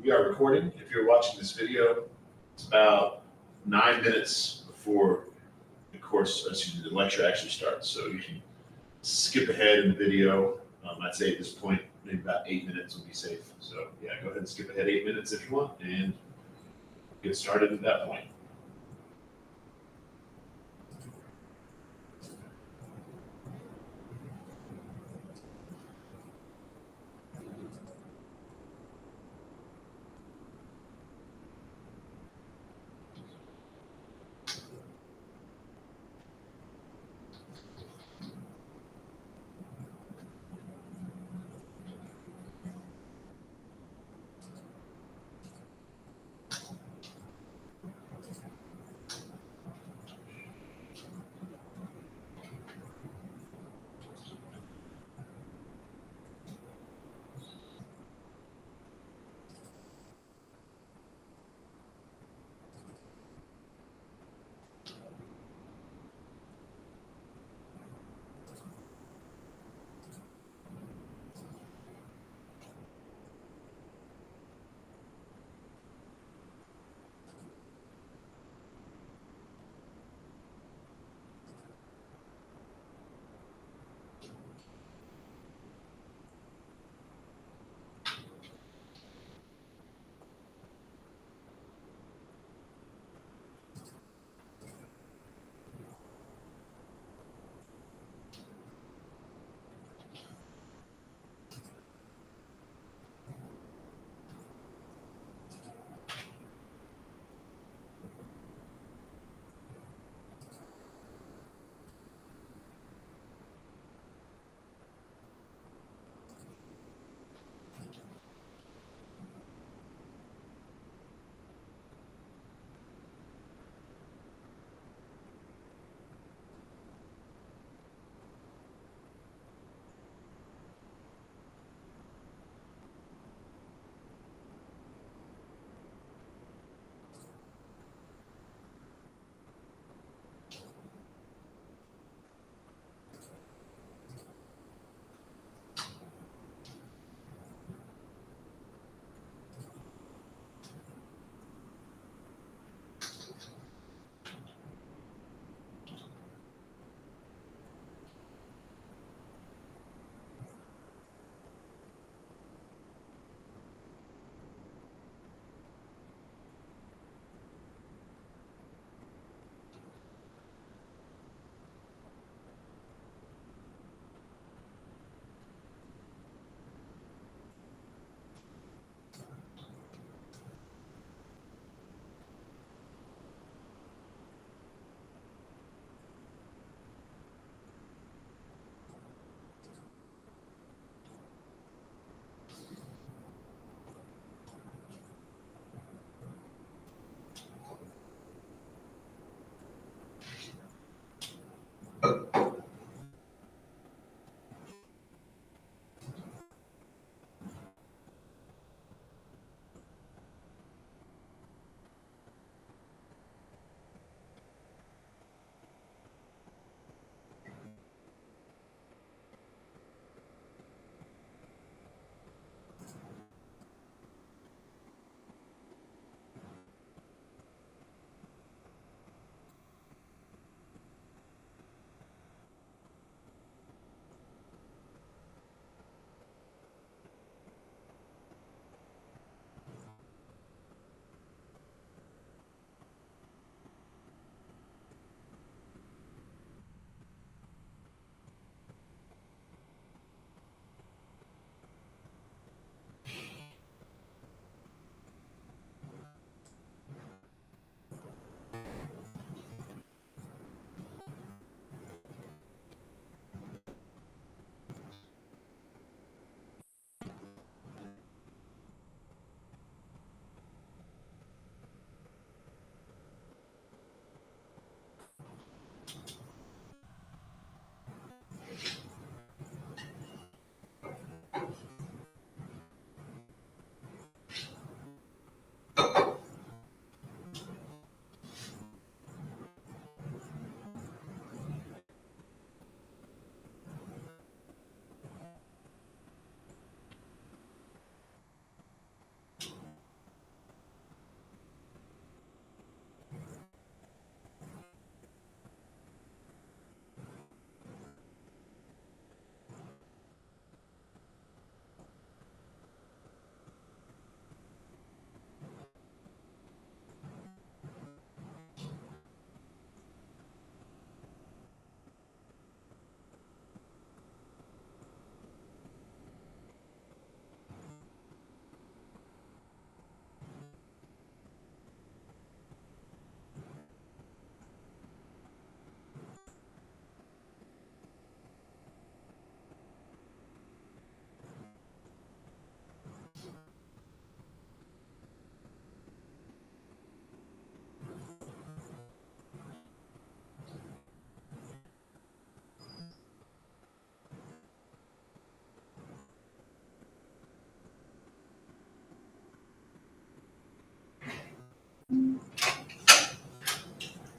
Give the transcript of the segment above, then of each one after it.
We are recording. If you're watching this video, it's about 9 minutes before the lecture actually starts. So you can skip ahead in the video. I'd say at this point, maybe about 8 minutes would be safe. So yeah, go ahead and skip ahead 8 minutes if you want and get started at that point.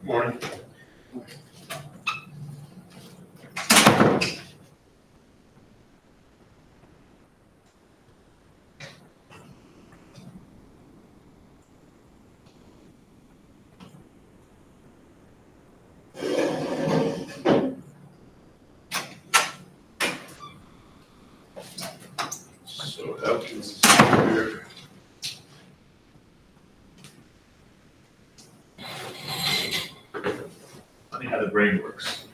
Morning. So Elkins is here. Funny how the brain works.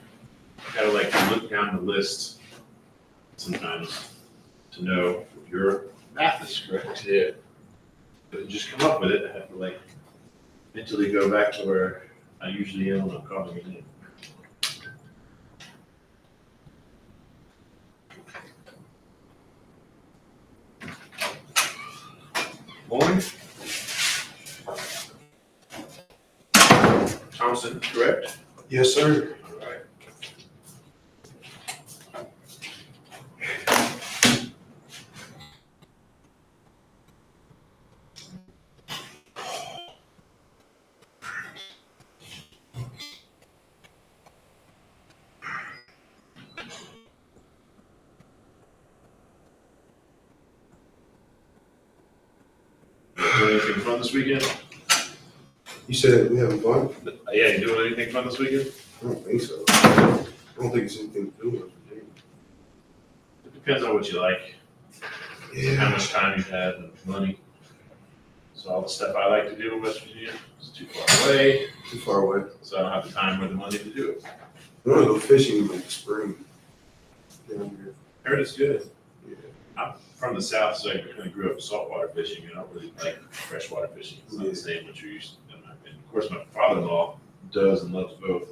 You gotta like look down the list sometimes to know if your math is correct. Yeah. But just come up with it. I have to like mentally go back to where I usually am when I'm calling it in. Morning. Thompson, correct? Yes, sir. All right. Doing anything fun this weekend? You said we having fun? Yeah, you doing anything fun this weekend? I don't think so. I don't think it's anything to do with it. It depends on what you like, how Yeah, much time you have, and money. So all the stuff I like to do in West Virginia is too far away, too far away. so I don't have the time or the money to do it. I want to go fishing in like the spring. Down here. I heard it's good. Yeah. I'm from the south, so I kind of grew up saltwater fishing. I don't really like freshwater fishing. It's not Yeah. the same what you're used to. And of course, my father-in-law does and loves both.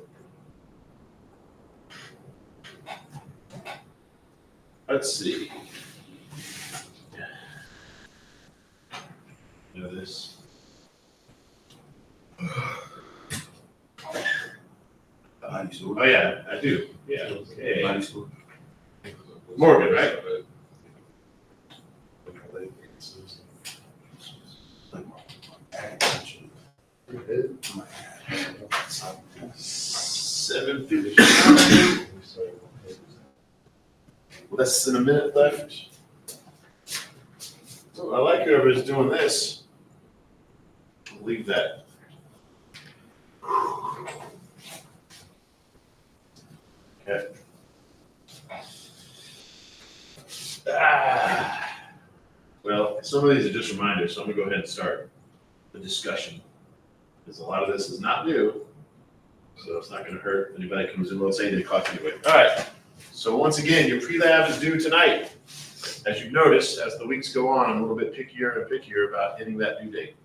Let's see. You know this? Body store. Oh yeah, I do. Yeah. Okay. Body store. Morgan, right? $7.59. Less than a minute left. So I like whoever's doing this. I'll leave that. Okay. Well, some of these are just reminders, so I'm gonna go ahead and start the discussion. Because a lot of this is not new, so it's not gonna hurt if anybody comes in, well, it's 8 o'clock anyway. All right, so once again, your pre-lab is due tonight. As you've noticed, as the weeks go on, I'm a little bit pickier and pickier about hitting that due date.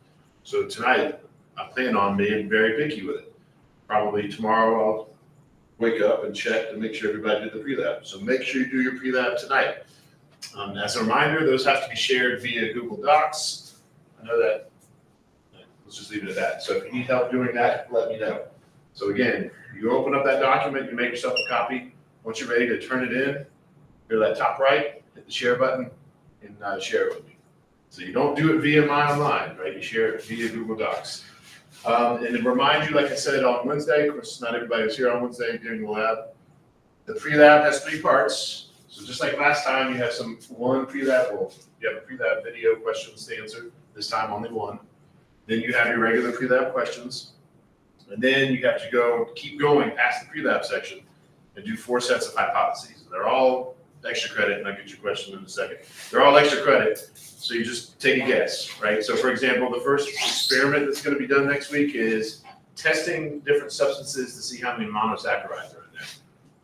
So tonight, I plan on being very picky with it. Probably tomorrow, I'll wake up and check to make sure everybody did the pre-lab. So make sure you do your pre-lab tonight. As a reminder, those have to be shared via Google Docs. I know that. Let's just leave it at that. So if you need help doing that, let me know. So again, you open up that document, you make yourself a copy. Once you're ready to turn it in, go to that top right, hit the share button, and share it with me. So you don't do it via My Online, right? You share it via Google Docs. And to remind you, like I said, on Wednesday, of course, not everybody was here on Wednesday during the lab. The pre-lab has 3 parts. So just like last time, you have one pre-lab, well, you have a pre-lab video questions to answer, this time only one. Then you have your regular pre-lab questions. And then you have to keep going past the pre-lab section and do 4 sets of hypotheses. They're all extra credit, and I'll get your question in a second. They're all extra credit, so you just take a guess, right? So for example, the first experiment that's gonna be done next week is testing different substances to see how many monosaccharides are in there.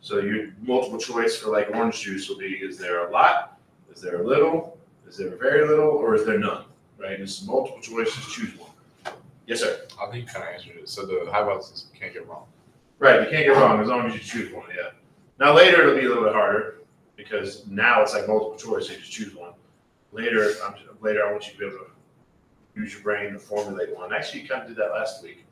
So your multiple choice for like orange juice will be, is there a lot, is there a little, is there very little, or is there none, right? It's multiple choice, just choose one. Yes, sir. I think you kind of answered it. So the hypothesis can't get wrong. Right, you can't get wrong as long as you choose one, yeah. Now later it'll be a little bit harder because now it's like multiple choice, so you just choose one. Later I want you to be able to use your brain to formulate one. Actually, you kind of did that last week.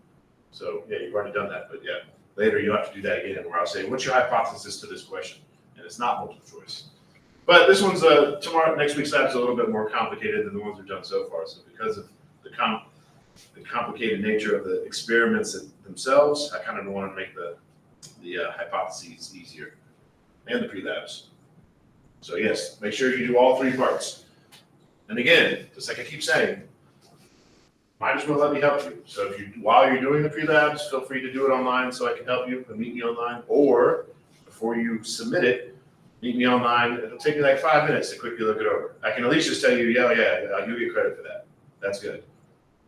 So yeah, you've already done that, but yeah, later you'll have to do that again where I'll say, what's your hypothesis to this question? And it's not multiple choice. But this one's next week's lab is a little bit more complicated than the ones we've done so far. So because of the the complicated nature of the experiments themselves. I kind of want to make the hypotheses easier and the pre-labs. So yes, make sure you do all three parts. And again, just like I keep saying, might as well let me help you. So if you, while you're doing the pre-labs, feel free to do it online so I can help you and meet me online. Or before you submit it, meet me online. It'll take me like 5 minutes to quickly look it over. I can at least just tell you, yeah, you get credit for that. That's good,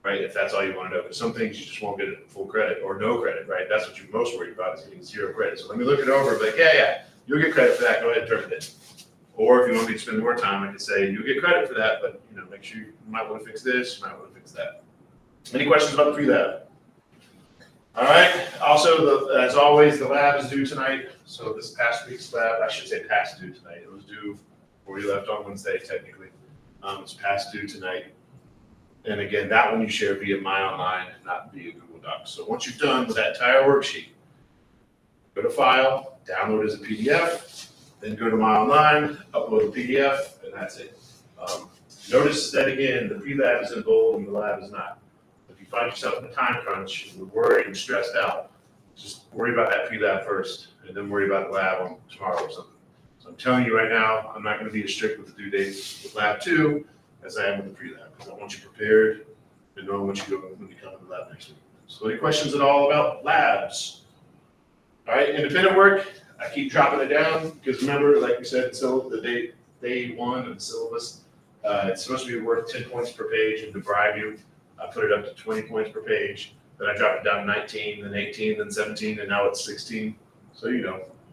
right? If that's all you want to know. But some things you just won't get full credit or no credit, right? That's what you're most worried about, is getting 0 credit. So let me look it over, like, yeah, you'll get credit for that. Go ahead and turn it in. Or if you want me to spend more time, I can say, you get credit for that, but make sure you might want to fix this, you might want to fix that. Any questions about the pre-lab? All right. Also, as always, the lab is due tonight. So this past week's lab, I should say past due tonight. It was due before you left on Wednesday, technically. It's past due tonight. And again, that one you share via My Online, not via Google Docs. So once you're done with that entire worksheet, go to File, download as a PDF, then go to My Online, upload the PDF, and that's it. Notice that again, the pre-lab is in bold and the lab is not. If you find yourself in a time crunch, you're worried and stressed out, just worry about that pre-lab first, and then worry about the lab on tomorrow or something. So I'm telling you right now, I'm not going to be as strict with the due dates with lab 2 as I am with the pre-lab, because I want you prepared and knowing what you're doing when you come to the lab next week. So any questions at all about labs? All right, independent work, I keep dropping it down, because remember, like we said, so the day 1 of the syllabus, it's supposed to be worth 10 points per page, and to bribe you, I put it up to 20 points per page. Then I dropped it down to 19, then 18, then 17, and now it's 16. So,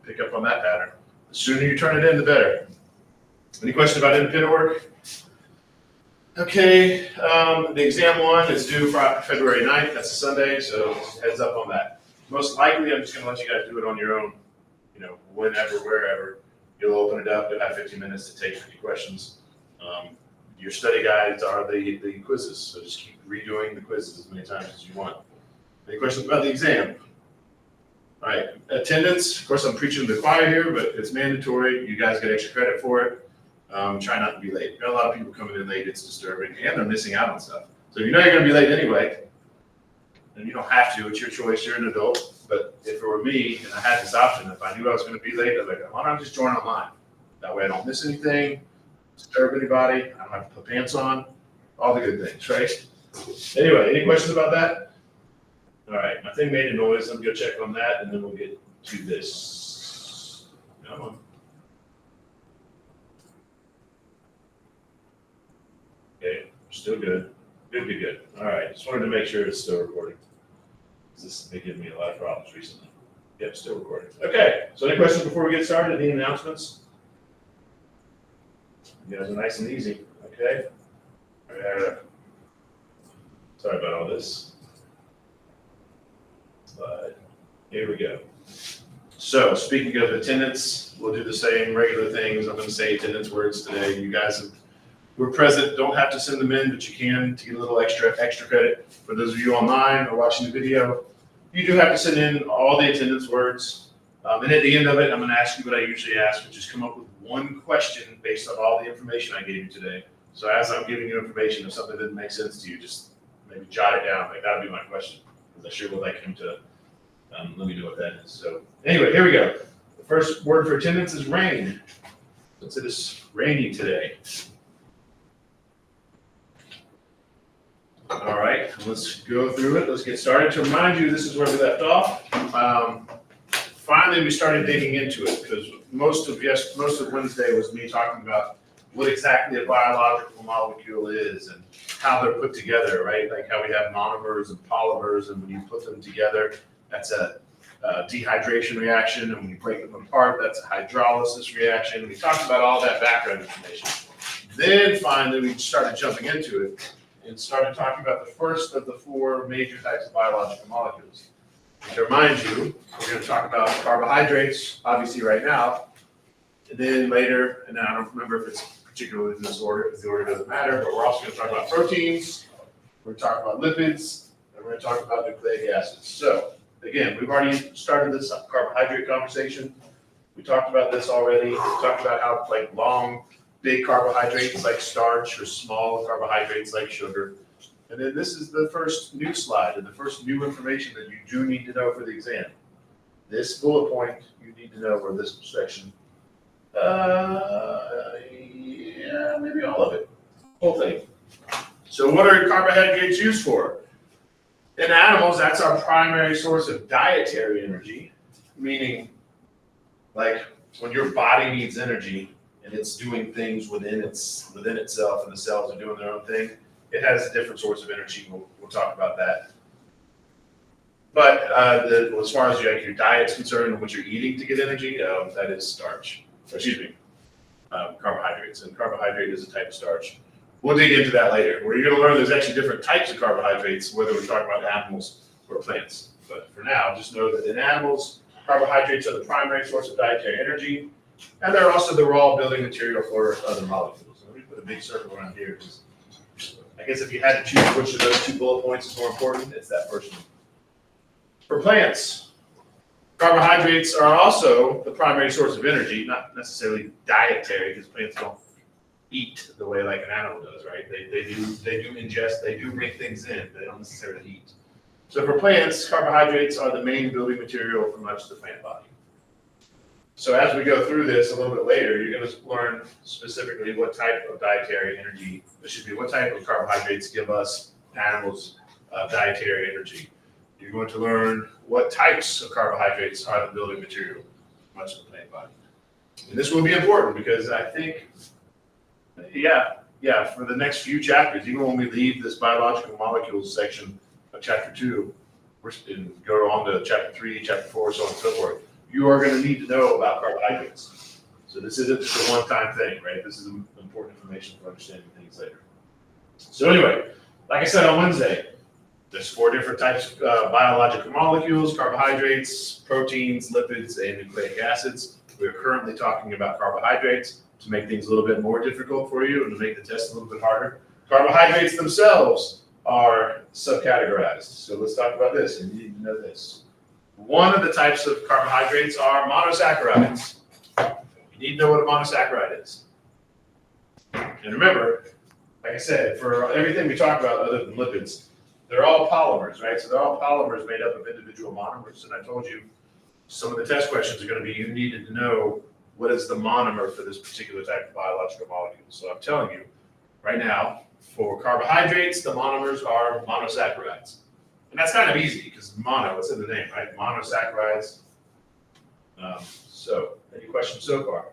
pick up on that pattern. The sooner you turn it in, the better. Any questions about independent work? Okay, the exam 1 is due February 9th. That's a Sunday, so heads up on that. Most likely, I'm just going to let you guys do it on your own, whenever, wherever. You'll open it up. You'll have 15 minutes to take 50 questions. Your study guides are the quizzes, so just keep redoing the quizzes as many times as you want. Any questions about the exam? All right, attendance. Of course, I'm preaching to the choir here, but it's mandatory. You guys get extra credit for it. Try not to be late. Got a lot of people coming in late. It's disturbing, and they're missing out on stuff. So if you know you're going to be late anyway, and you don't have to, it's your choice. You're an adult. But if it were me and I had this option, if I knew I was going to be late, I'd be like, why don't I just join online? That way I don't miss anything, disturb anybody, I don't have to put pants on, all the good things, right? Anyway, any questions about that? All right, my thing made a noise. Let me go check on that, and then we'll get to this. Come on. Okay, still good. Good. All right, just wanted to make sure it's still recording. This has been giving me a lot of problems recently. Yep, still recording. Okay, so any questions before we get started? Any announcements? You guys are nice and easy, okay? Sorry about all this. Slide. Here we go. So speaking of attendance, we'll do the same regular things. I'm going to say attendance words today. You guys were present, don't have to send them in, but you can to get a little extra credit. For those of you online or watching the video, you do have to send in all the attendance words. And at the end of it, I'm going to ask you what I usually ask, which is come up with one question based on all the information I gave you today. So as I'm giving you information, if something didn't make sense to you, just maybe jot it down. Like, that'll be my question, because I sure would like him to let me know what that is. So anyway, here we go. The first word for attendance is rain. Since it is rainy today. All right, let's go through it. Let's get started. To remind you, this is where we left off. Finally, we started digging into it, because most of Wednesday was me talking about what exactly a biological molecule is and how they're put together, right? Like how we have monomers and polymers, and when you put them together, that's a dehydration reaction, and when you break them apart, that's a hydrolysis reaction. We talked about all that background information. Then finally, we started jumping into it and started talking about the first of the 4 major types of biological molecules. To remind you, we're going to talk about carbohydrates, obviously right now, and then later, and then I don't remember if it's particularly in this order, because the order doesn't matter, but we're also going to talk about proteins, we're going to talk about lipids, and we're going to talk about nucleic acids. So, again, we've already started this carbohydrate conversation. We talked about this already. We talked about how like long, big carbohydrates like starch or small carbohydrates like sugar And then this is the first new slide and the first new information that you do need to know for the exam. This bullet point, you need to know, or this section. Yeah, maybe all of it, whole thing. So what are carbohydrates used for? In animals, that's our primary source of dietary energy, meaning like when your body needs energy and it's doing things within itself and the cells are doing their own thing, it has a different source of energy. We'll talk about that. But as far as your diet's concerned and what you're eating to get energy, that is starch. Carbohydrates. And carbohydrate is a type of starch. We'll dig into that later. Where you're going to learn there's actually different types of carbohydrates, whether we're talking about animals or plants. But for now, just know that in animals, carbohydrates are the primary source of dietary energy, and they're also the raw building material for other molecules. Let me put a big circle around here, because I guess if you had to choose which of those two bullet points is more important, it's that first one. For plants, carbohydrates are also the primary source of energy, not necessarily dietary, because plants don't eat the way like an animal does, right? They do ingest, they do bring things in, they don't necessarily eat. So for plants, carbohydrates are the main building material for much of the plant body. So as we go through this a little bit later, you're going to learn specifically what type of dietary energy, what type of carbohydrates give us animals dietary energy. You're going to learn what types of carbohydrates are the building material for much of the plant body. And this will be important because I think, for the next few chapters, even when we leave this biological molecules section of chapter 2, we're going to go on to chapter 3, chapter 4, so on and so forth. You are going to need to know about carbohydrates. So this isn't just a one-time thing, right? This is important information for understanding things later. So anyway, like I said on Wednesday, there's 4 different types of biological molecules: carbohydrates, proteins, lipids, and nucleic acids. We're currently talking about carbohydrates to make things a little bit more difficult for you and to make the test a little bit harder. Carbohydrates themselves are subcategorized. So let's talk about this, and you need to know this. One of the types of carbohydrates are monosaccharides. You need to know what a monosaccharide is. And remember, like I said, for everything we talk about other than lipids, they're all polymers, right? So they're all polymers made up of individual monomers. And I told you some of the test questions are going to be, you needed to know what is the monomer for this particular type of biological molecule. So I'm telling you right now, for carbohydrates, the monomers are monosaccharides. And that's kind of easy because mono, it's in the name, right? Monosaccharides. So, any questions so far?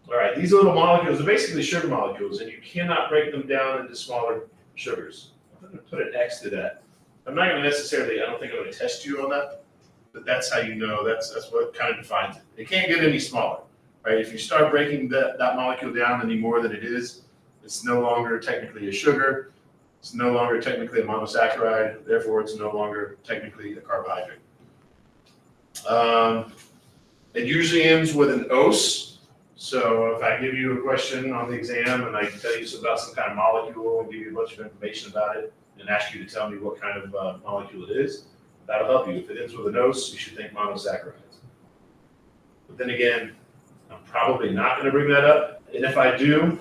All right, these little molecules are basically sugar molecules, and you cannot break them down into smaller sugars. I'm going to put an X to that. I'm not going to necessarily, I don't think I'm going to test you on that, but that's how you know, that's what kind of defines it. It can't get any smaller, right? If you start breaking that molecule down any more than it is, it's no longer technically a sugar. It's no longer technically a monosaccharide, therefore it's no longer technically a carbohydrate. It usually ends with an ose. So if I give you a question on the exam and I tell you about some kind of molecule and give you a bunch of information about it and ask you to tell me what kind of molecule it is, that'll help you. If it ends with an ose, you should think monosaccharides. But then again, I'm probably not going to bring that up. And if I do,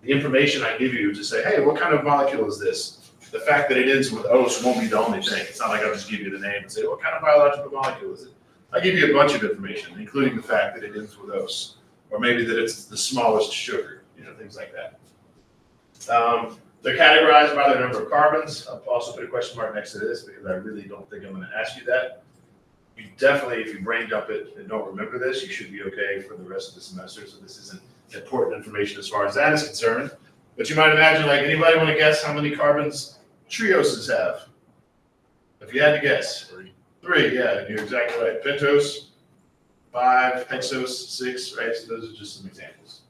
the information I give you to say, hey, what kind of molecule is this? The fact that it ends with ose won't be the only thing. It's not like I'll just give you the name and say, what kind of biological molecule is it? I give you a bunch of information, including the fact that it ends with ose, or maybe that it's the smallest sugar, things like that. They're categorized by the number of carbons. I'll also put a question mark next to this because I really don't think I'm going to ask you that. You definitely, if you brain dump it and don't remember this, you should be okay for the rest of the semester. So this isn't important information as far as that is concerned. But you might imagine, like, anybody want to guess how many carbons trioses have? If you had to guess. 3, yeah, you're exactly right. Pentose, 5, hexose, 6, right? So those are just some examples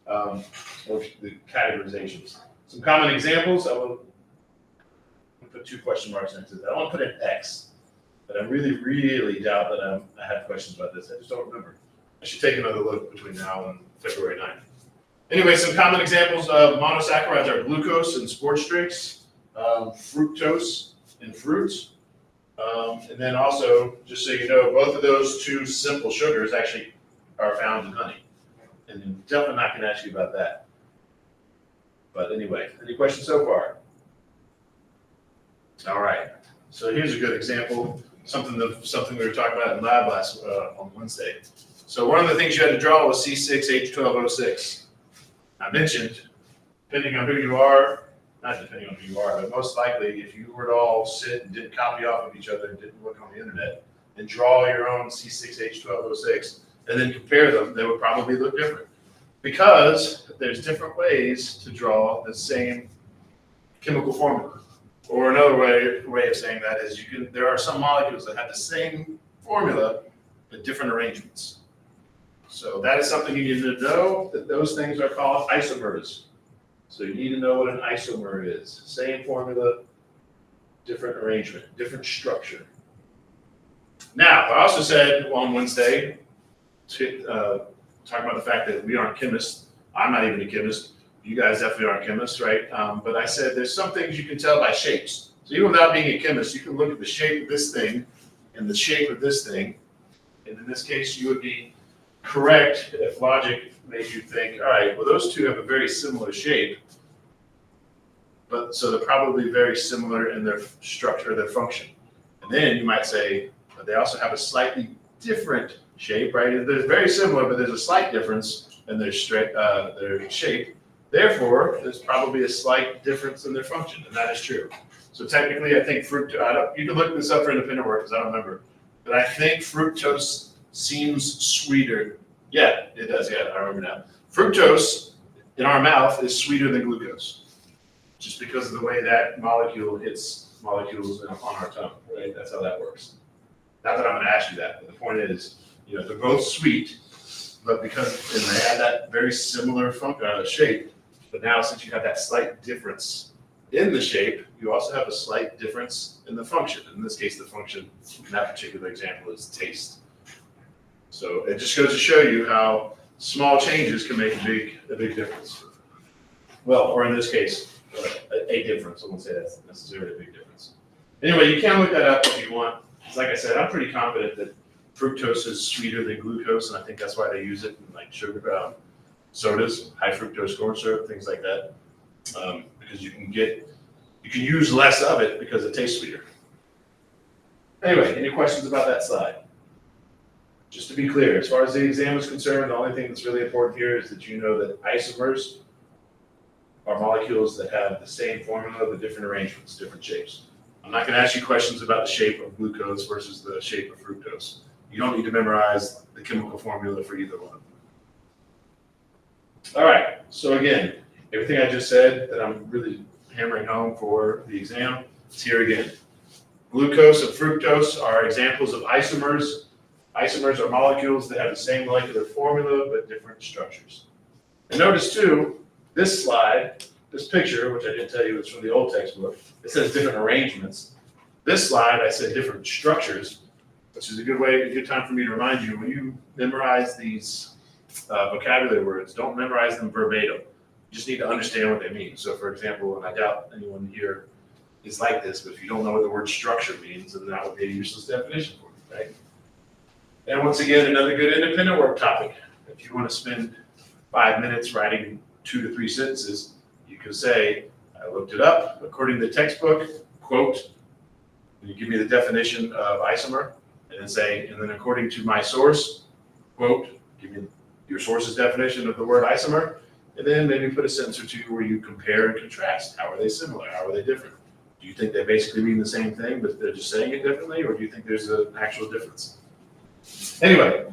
of the categorizations. Some common examples, I will put 2 question marks next to that. I want to put an X, but I really, really doubt that I have questions about this. I just don't remember. I should take another look between now and February 9th. Anyway, some common examples of monosaccharides are glucose in sports drinks, fructose in fruits, and then also, just so you know, both of those 2 simple sugars actually are found in honey. And I'm definitely not going to ask you about that. But anyway, any questions so far? All right. So here's a good example, something we were talking about in lab last on Wednesday. So one of the things you had to draw was C6H12O6. I mentioned, depending on who you are, not depending on who you are, but most likely if you were to all sit and didn't copy off of each other and didn't look on the internet and draw your own C6H12O6 and then compare them, they would probably look different. Because there's different ways to draw the same chemical formula. Or another way of saying that is there are some molecules that have the same formula but different arrangements. So that is something you need to know, that those things are called isomers. So you need to know what an isomer is. Same formula, different arrangement, different structure. Now, I also said on Wednesday, talking about the fact that we aren't chemists. I'm not even a chemist. You guys definitely aren't chemists, right? But I said there's some things you can tell by shapes. So even without being a chemist, you can look at the shape of this thing and the shape of this thing. And in this case, you would be correct if logic made you think, all right, well, those two have a very similar shape. But so they're probably very similar in their structure, their function. And then you might say, but they also have a slightly different shape, right? They're very similar, but there's a slight difference in their shape. Therefore, there's probably a slight difference in their function, and that is true. So technically, I think fructose, you can look this up for independent work because I don't remember, but I think fructose seems sweeter. Yeah, it does, yeah, I remember now. Fructose in our mouth is sweeter than glucose, just because of the way that molecule hits molecules on our tongue, right? That's how that works. Not that I'm gonna ask you that, but the point is, they're both sweet, but because they have that very similar shape, but now since you have that slight difference in the shape, you also have a slight difference in the function. In this case, the function in that particular example is taste. So it just goes to show you how small changes can make a big difference. Well, or in this case, a difference. I won't say that's necessarily a big difference. Anyway, you can look that up if you want. Like I said, I'm pretty confident that fructose is sweeter than glucose, and I think that's why they use it in like sugar sodas, high fructose corn syrup, things like that, because you can use less of it because it tastes sweeter. Anyway, any questions about that slide? Just to be clear, as far as the exam is concerned, the only thing that's really important here is that you know that isomers are molecules that have the same formula but different arrangements, different shapes. I'm not going to ask you questions about the shape of glucose versus the shape of fructose. You don't need to memorize the chemical formula for either one of them. All right, so again, everything I just said that I'm really hammering home for the exam is here again. Glucose and fructose are examples of isomers. Isomers are molecules that have the same molecular formula but different structures. And notice too, this slide, this picture, which I did tell you is from the old textbook, it says different arrangements. This slide, I said different structures, which is a good time for me to remind you, when you memorize these vocabulary words, don't memorize them verbatim. You just need to understand what they mean. So for example, and I doubt anyone here is like this, but if you don't know what the word structure means, then that would be a useless definition for you, right? And once again, another good independent work topic. If you want to spend 5 minutes writing 2 to 3 sentences, you can say, I looked it up according to the textbook, quote, and you give me the definition of isomer, and then say, and then according to my source, quote, give me your source's definition of the word isomer, and then maybe put a sentence or two where you compare and contrast. How are they similar? How are they different? Do you think they basically mean the same thing, but they're just saying it differently, or do you think there's an actual difference? Anyway,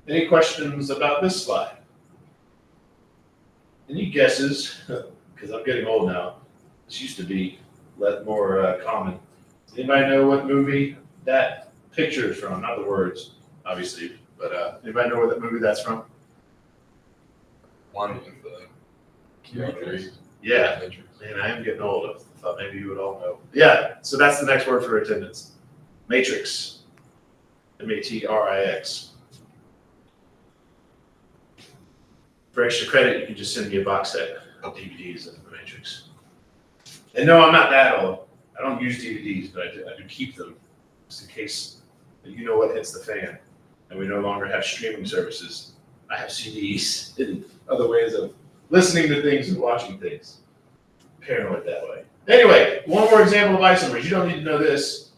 any questions about this slide? Any guesses? Because I'm getting old now. This used to be more common. Does anybody know what movie that picture is from? Not the words, obviously, but anybody know where that movie that's from? One of the Matrix. Yeah, man, I am getting old. I thought maybe you would all know. Yeah, so that's the next word for attendance. Matrix. Matrix. For extra credit, you can just send me a box set of DVDs of The Matrix. And no, I'm not that old. I don't use DVDs, but I do keep them just in case you know what hits the fan and we no longer have streaming services. I have CDs and other ways of listening to things and watching things. Paranoid that way. Anyway, Anyway, one more example of isomers. You don't need to know this,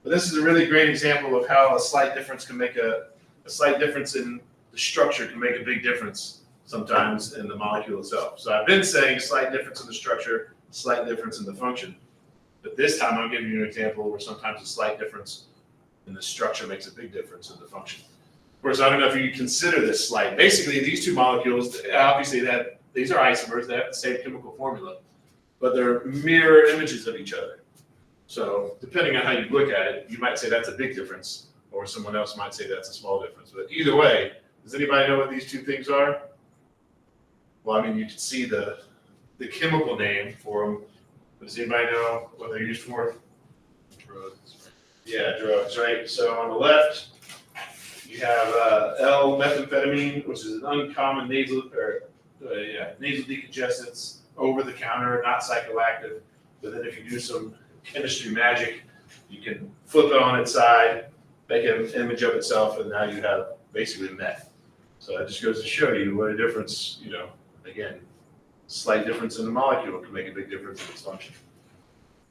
but this is a really great example of how a slight difference can make a slight difference in the structure can make a big difference sometimes in the molecule itself. So I've been saying slight difference in the structure, slight difference in the function. But this time I'm giving you an example where sometimes a slight difference in the structure makes a big difference in the function. Of course, I don't know if you consider this slight. Basically, these two molecules, obviously these are isomers, they have the same chemical formula, but they're mirror images of each other. So depending on how you look at it, you might say that's a big difference, or someone else might say that's a small difference. But either way, does anybody know what these two things are? Well, I mean, you can see the chemical name for them. Does anybody know what they're used for? Drugs. Yeah, drugs, right? So on the left, you have L-methamphetamine, which is an uncommon nasal decongestants, over the counter, not psychoactive. But then if you do some chemistry magic, you can flip it on its side, make an image of itself, and now you have basically meth. So that just goes to show you what a difference, again, slight difference in the molecule can make a big difference in its function.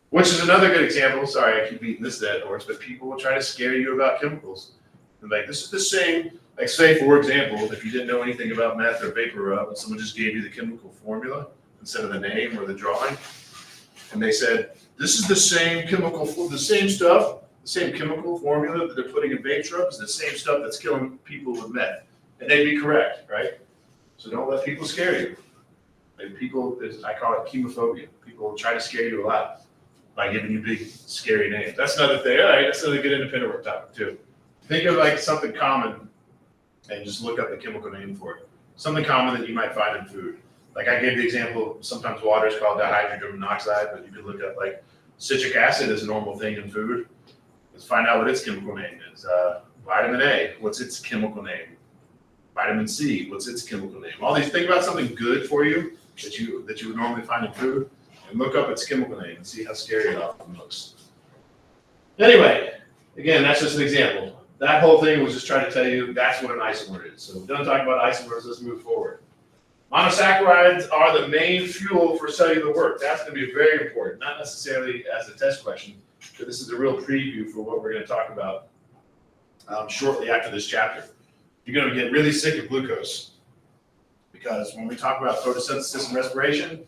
Which is another good example. Sorry, I keep beating this dead horse, but people will try to scare you about chemicals. And like, this is the same, like say, for example, if you didn't know anything about meth or vapor rub, and someone just gave you the chemical formula instead of the name or the drawing, and they said, this is the same the same stuff, the same chemical formula that they're putting in vape rub is the same stuff that's killing people with meth. And they'd be correct, right? So don't let people scare you. Like I call it chemophobia. People try to scare you a lot by giving you big, scary names. That's another thing. All right, that's another good independent work topic too. Think of like something common and just look up the chemical name for it. Something common that you might find in food. Like I gave the example, sometimes water is called dihydrogen monoxide, but you could look up like citric acid is a normal thing in food. Let's find out what its chemical name is. Vitamin A, what's its chemical name? Vitamin C, what's its chemical name? All these, think about something good for you that you would normally find in food and look up its chemical name and see how scary it often looks. Anyway, again, that's just an example. That whole thing was just trying to tell you that's what an isomer is. So we're done talking about isomers, let's move forward. Monosaccharides are the main fuel for cellular work. That's going to be very important, not necessarily as a test question, but this is a real preview for what we're going to talk about shortly after this chapter. You're going to get really sick of glucose because when we talk about photosynthesis and respiration,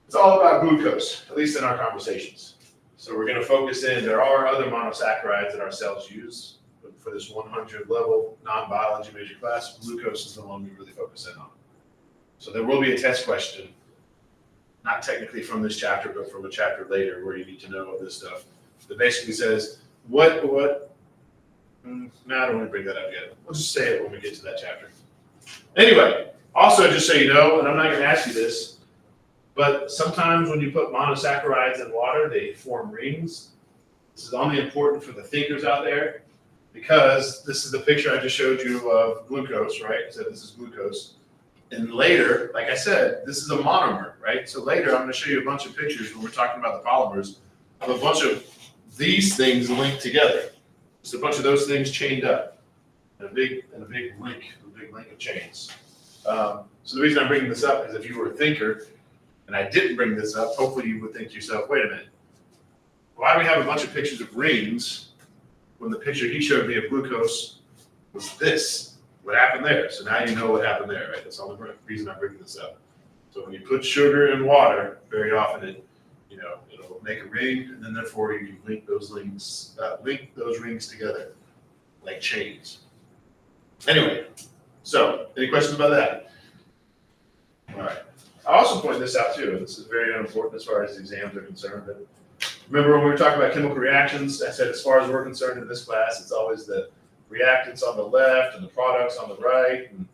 it's all about glucose, at least in our conversations. So we're going to focus in. There are other monosaccharides that our cells use, but for this 100 level non-biology major class, glucose is the one we really focus in on. So there will be a test question, not technically from this chapter, but from a chapter later where you need to know this stuff. That basically says, no, I don't want to bring that up yet. We'll just say it when we get to that chapter. Anyway, also just so you know, and I'm not going to ask you this, but sometimes when you put monosaccharides in water, they form rings. This is only important for the thinkers out there because this is the picture I just showed you of glucose, right? So this is glucose. And later, like I said, this is a monomer, right? So later I'm going to show you a bunch of pictures when we're talking about the polymers of a bunch of these things linked together. Just a bunch of those things chained up, and a big link of chains. So the reason I'm bringing this up is if you were a thinker, and I didn't bring this up, hopefully you would think to yourself, wait a minute, why do we have a bunch of pictures of rings when the picture he showed me of glucose was this? What happened there? So now you know what happened there, right? That's the only reason I'm bringing this up. So when you put sugar in water, very often it'll make a ring, and then therefore you can link those rings together like chains. Anyway, so any questions about that? All right. I also point this out too, and this is very important as far as exams are concerned. But remember when we were talking about chemical reactions, I said as far as we're concerned in this class, it's always the reactants on the left and the products on the right. And,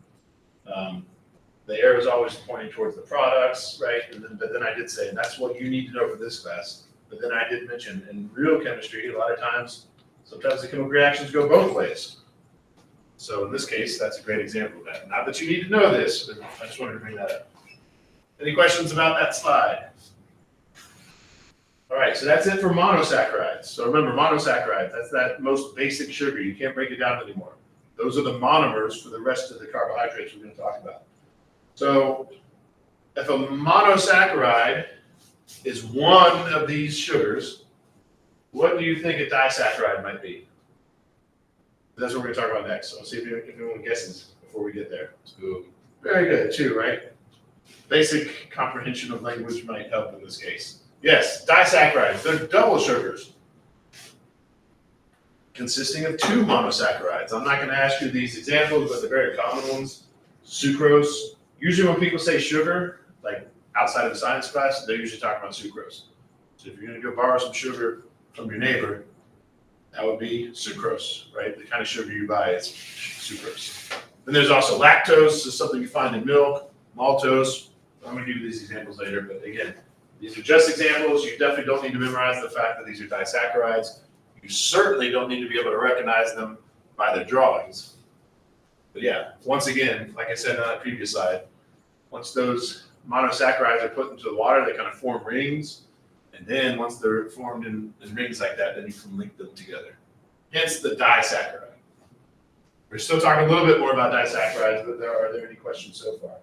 the arrow is always pointing towards the products, right? But then I did say, and that's what you need to know for this class. But then I did mention in real chemistry, a lot of times, sometimes the chemical reactions go both ways. So in this case, that's a great example of that. Not that you need to know this, but I just wanted to bring that up. Any questions about that slide? All right, so that's it for monosaccharides. So remember, monosaccharides, that's that most basic sugar. You can't break it down anymore. Those are the monomers for the rest of the carbohydrates we're going to talk about. So if a monosaccharide is one of these sugars, what do you think a disaccharide might be? That's what we're gonna talk about next. So I'll see if anyone guesses before we get there. Two. Very good, two, right? Basic comprehension of language might help in this case. Yes, disaccharides, they're double sugars consisting of two monosaccharides. I'm not gonna ask you these examples, but they're very common ones. Sucrose. Usually when people say sugar, like outside of a science class, they're usually talking about sucrose. So if you're gonna go borrow some sugar from your neighbor, that would be sucrose, right? The kind of sugar you buy is sucrose. Then there's also lactose, is something you find in milk, maltose. I'm gonna give you these examples later, but again, these are just examples. You definitely don't need to memorize the fact that these are disaccharides. You certainly don't need to be able to recognize them by their drawings. But yeah, once again, like I said on that previous slide, once those monosaccharides are put into the water, they kind of form rings. And then once they're formed in rings like that, then you can link them together. Hence the disaccharide. We're still talking a little bit more about disaccharides, but are there any questions so far?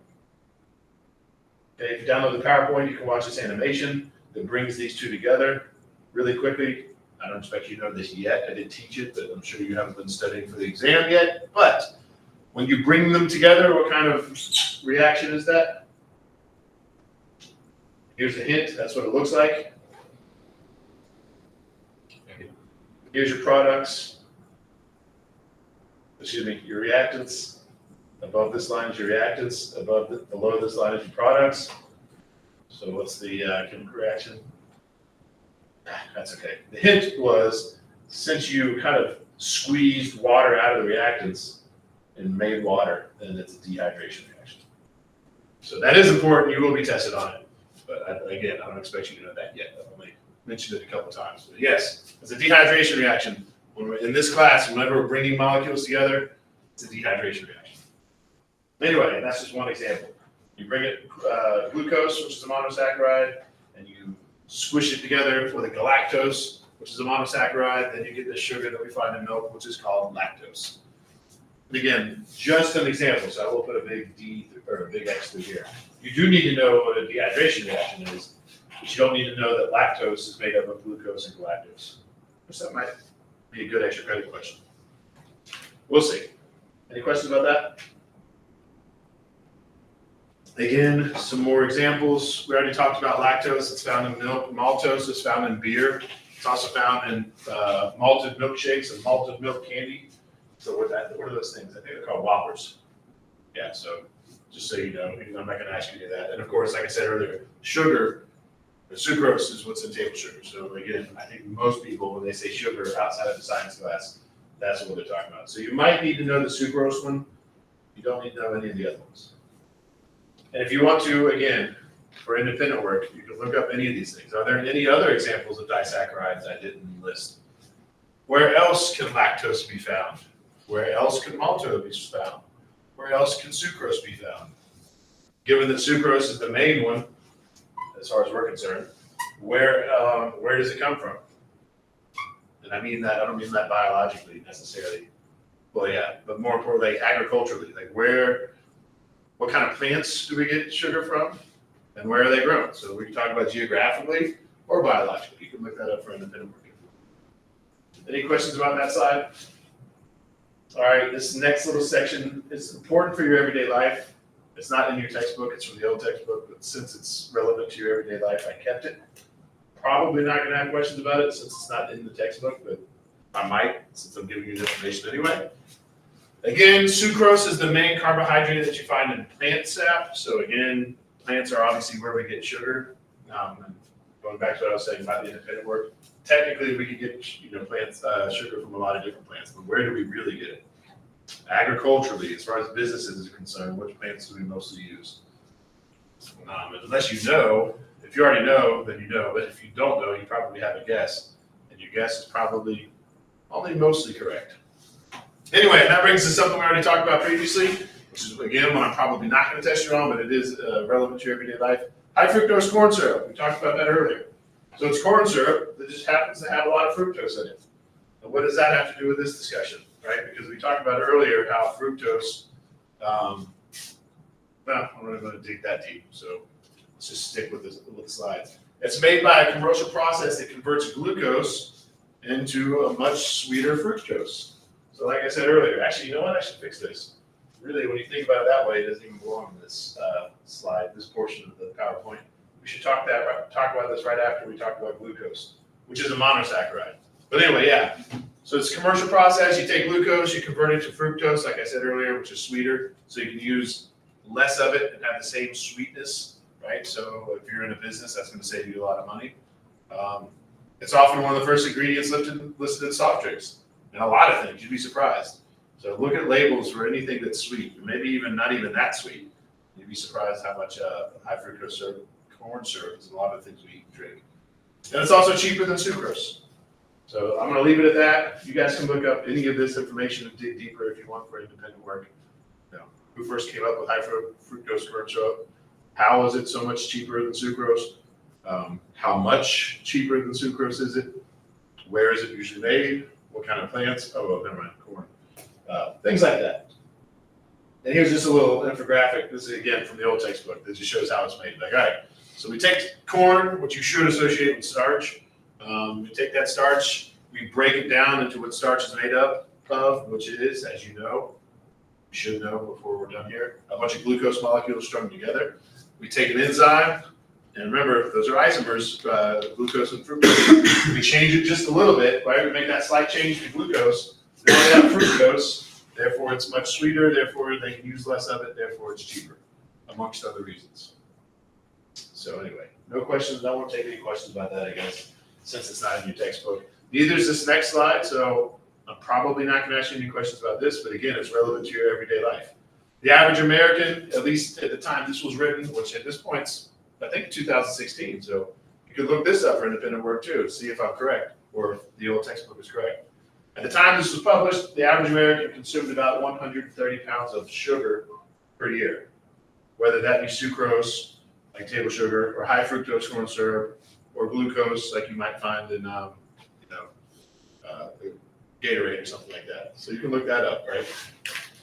Okay, if you download the PowerPoint, you can watch this animation that brings these two together really quickly. I don't expect you to know this yet. I didn't teach it, but I'm sure you haven't been studying for the exam yet. But when you bring them together, what kind of reaction is that? Here's a hint. That's what it looks like. Here's your products. Excuse me, your reactants. Above this line is your reactants. Below this line is your products. So what's the chemical reaction? That's okay. The hint was, since you kind of squeezed water out of the reactants and made water, then it's a dehydration reaction. So that is important. You will be tested on it. But again, I don't expect you to know that yet. I've only mentioned it a couple times. But yes, it's a dehydration reaction. In this class, whenever we're bringing molecules together, it's a dehydration reaction. Anyway, that's just one example. You bring it glucose, which is a monosaccharide, and you squish it together with a galactose, which is a monosaccharide, then you get the sugar that we find in milk, which is called lactose. And again, just an example, so I will put a big D or a big X through here. You do need to know what a dehydration reaction is, but you don't need to know that lactose is made up of glucose and galactose. So that might be a good extra credit question. We'll see. Any questions about that? Again, some more examples. We already talked about lactose. It's found in milk. Maltose is found in beer. It's also found in malted milkshakes and malted milk candy. So what are those things? I think they're called Whoppers. Yeah, so just so you know, I'm not going to ask you to do that. And of course, like I said earlier, sugar, the sucrose is what's in table sugar. So again, I think most people, when they say sugar outside of the science class, that's what they're talking about. So you might need to know the sucrose one. You don't need to know any of the other ones. And if you want to, again, for independent work, you can look up any of these things. Are there any other examples of disaccharides I didn't list? Where else can lactose be found? Where else can maltose be found? Where else can sucrose be found? Given that sucrose is the main one, as far as we're concerned, where does it come from? And I don't mean that biologically necessarily. Well, yeah, but more importantly, agriculturally, like what kind of plants do we get sugar from, and where are they grown? So we can talk about geographically or biologically. You can look that up for independent work. Any questions about that side? All right, this next little section is important for your everyday life. It's not in your textbook, it's from the old textbook, but since it's relevant to your everyday life, I kept it. Probably not gonna have questions about it since it's not in the textbook, but I might, since I'm giving you the information anyway. Again, sucrose is the main carbohydrate that you find in plant sap. So again, plants are obviously where we get sugar. And going back to what I was saying about the independent work, technically we could get plants sugar from a lot of different plants, but where do we really get it? Agriculturally, as far as businesses are concerned, which plants do we mostly use? Unless you know, if you already know, then you know. But if you don't know, you probably have a guess, and your guess is probably only mostly correct. Anyway, that brings us to something we already talked about previously, which is, again, one I'm probably not going to test you on, but it is relevant to your everyday life. High fructose corn syrup. We talked about that earlier. So it's corn syrup that just happens to have a lot of fructose in it. And what does that have to do with this discussion, right? Because we talked about earlier how fructose, I'm not going to dig that deep, so let's just stick with the slides. It's made by a commercial process that converts glucose into a much sweeter fructose. So like I said earlier, actually, you know what? I should fix this. Really, when you think about it that way, it doesn't even belong in this slide, this portion of the PowerPoint. We should talk about this right after we talk about glucose, which is a monosaccharide. But anyway, yeah. So it's a commercial process. You take glucose, you convert it to fructose, like I said earlier, which is sweeter. So you can use less of it and have the same sweetness, right? So if you're in a business, that's going to save you a lot of money. It's often one of the first ingredients listed in soft drinks and a lot of things. You'd be surprised. So look at labels for anything that's sweet, or maybe even not even that sweet. You'd be surprised how much high fructose syrup, corn syrup is in a lot of things we eat and drink. And it's also cheaper than sucrose. So I'm going to leave it at that. You guys can look up any of this information and dig deeper if you want for independent work. You know, who first came up with high fructose corn syrup? How is it so much cheaper than sucrose? How much cheaper than sucrose is it? Where is it usually made? What kind of plants? Oh, well, never mind, corn. Things like that. And here's just a little infographic. This is, again, from the old textbook. That just shows how it's made. Like, all right, so we take corn, which you should associate with starch. We take that starch, we break it down into what starch is made up of, which is, as you know, you should know before we're done here, a bunch of glucose molecules strung together. We take an enzyme, and remember, those are isomers, glucose and fructose. We change it just a little bit, right? We make that slight change to glucose. Then we have fructose, therefore it's much sweeter, therefore they can use less of it, therefore it's cheaper, amongst other reasons. So anyway, no questions. I won't take any questions about that, I guess, since it's not in your textbook. Neither is this next slide, so I'm probably not going to ask you any questions about this, but again, it's relevant to your everyday life. The average American, at least at the time this was written, which at this point's, I think, 2016, so you could look this up for independent work too, see if I'm correct, or if the old textbook is correct. At the time this was published, the average American consumed about 130 pounds of sugar per year, whether that be sucrose, like table sugar, or high fructose corn syrup, or glucose, like you might find in, Gatorade or something like that. So you can look that up, right?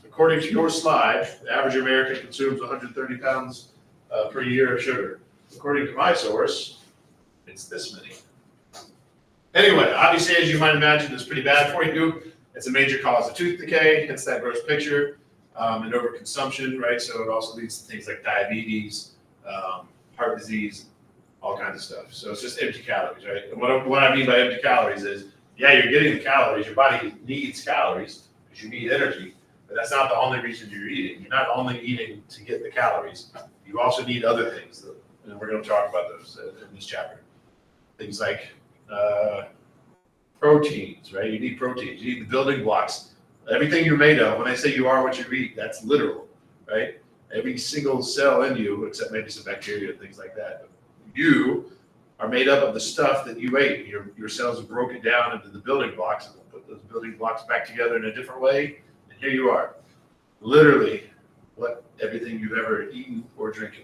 According to your slide, the average American consumes 130 pounds per year of sugar. According to my source, it's this many. Anyway, obviously, as you might imagine, it's pretty bad for you. It's a major cause of tooth decay, hence that gross picture, and overconsumption, right? So it also leads to things like diabetes, heart disease, all kinds of stuff. So it's just empty calories, right? And what I mean by empty calories is, yeah, you're getting the calories. Your body needs calories because you need energy, but that's not the only reason you're eating. You're not only eating to get the calories. You also need other things, though, and we're going to talk about those in this chapter. Things like proteins, right? You need proteins. You need the building blocks. Everything you're made of, when I say you are what you eat, that's literal, right? Every single cell in you, except maybe some bacteria and things like that, you are made up of the stuff that you ate. Your cells are broken down into the building blocks, and put those building blocks back together in a different way, and here you are. Literally, everything you've ever eaten or drinking.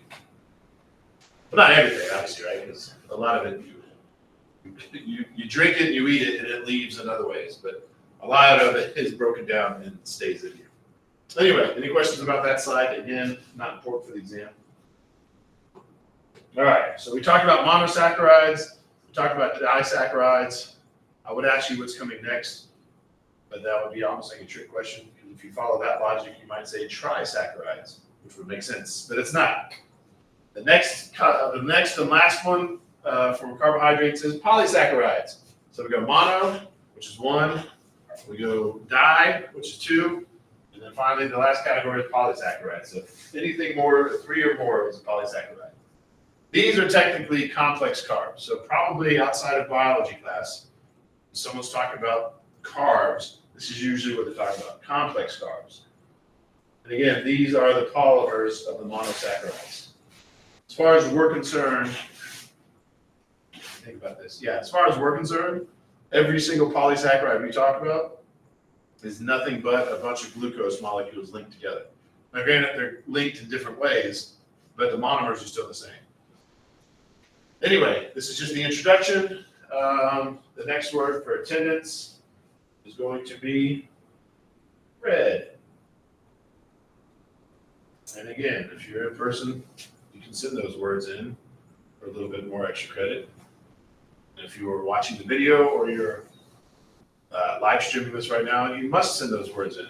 Well, not everything, obviously, right? Because a lot of it, you drink it, you eat it, and it leaves in other ways. But a lot of it is broken down and stays in you. Anyway, any questions about that slide? Again, not important for the exam. All right, so we talked about monosaccharides, we talked about disaccharides. I would ask you what's coming next, but that would be almost like a trick question. Because if you follow that logic, you might say trisaccharides, which would make sense, but it's not. The next and last one for carbohydrates is polysaccharides. So we go mono, which is 1. We go di, which is 2. And then finally, the last category is polysaccharides. So anything more, 3 or more is a polysaccharide. These are technically complex carbs. So probably outside of biology class, when someone's talking about carbs, this is usually what they're talking about, complex carbs. And again, these are the polymers of the monosaccharides. As far as we're concerned, think about this. Yeah, as far as we're concerned, every single polysaccharide we talk about is nothing but a bunch of glucose molecules linked together. Now, granted, they're linked in different ways, but the monomers are still the same. Anyway, this is just the introduction. The next word for attendance is going to be red. And again, if you're in person, you can send those words in. for a little bit more extra credit. And if you are watching the video or you're live streaming this right now, you must send those words in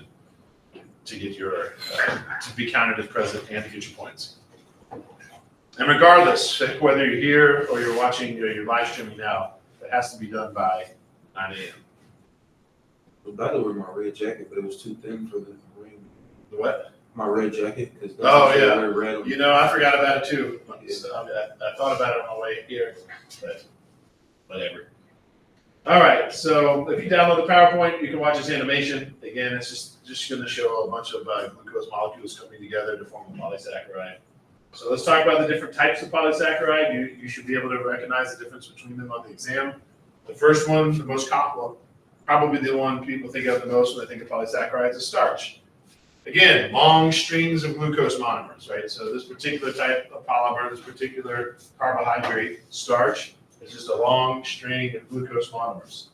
to get your to be counted as present and to get your points. And regardless, whether you're here or you're watching or you're live streaming now, it has to be done by 9 a.m. Well, by the way, my red jacket, but it was too thin for the ring. The what? My red jacket. Cause Oh, yeah. very red on You know, I forgot about it too. So, I thought about it on my way here, but whatever. All right, so if you download the PowerPoint, you can watch this animation. Again, it's just going to show a bunch of glucose molecules coming together to form a polysaccharide. So let's talk about the different types of polysaccharide. You should be able to recognize the difference between them on the exam. The first one, the most common, probably the one people think of the most when they think of polysaccharides, is starch. Again, long strings of glucose monomers, right? So this particular type of polymer, this particular carbohydrate, starch, is just a long string of glucose monomers.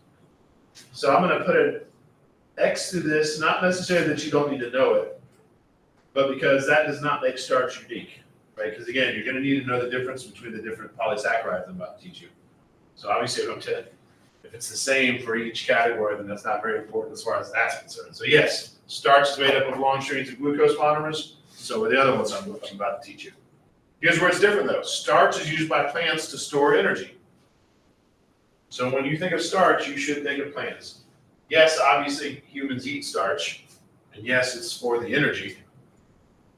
So I'm going to put an X to this, not necessarily that you don't need to know it, but because that does not make starch unique, right? Because again, you're going to need to know the difference between the different polysaccharides I'm about to teach you. So obviously, if it's the same for each category, then that's not very important as far as that's concerned. So yes, starch is made up of long strings of glucose monomers. So are the other ones I'm about to teach you. Here's where it's different though. Starch is used by plants to store energy. So when you think of starch, you should think of plants. Yes, obviously humans eat starch, and yes, it's for the energy.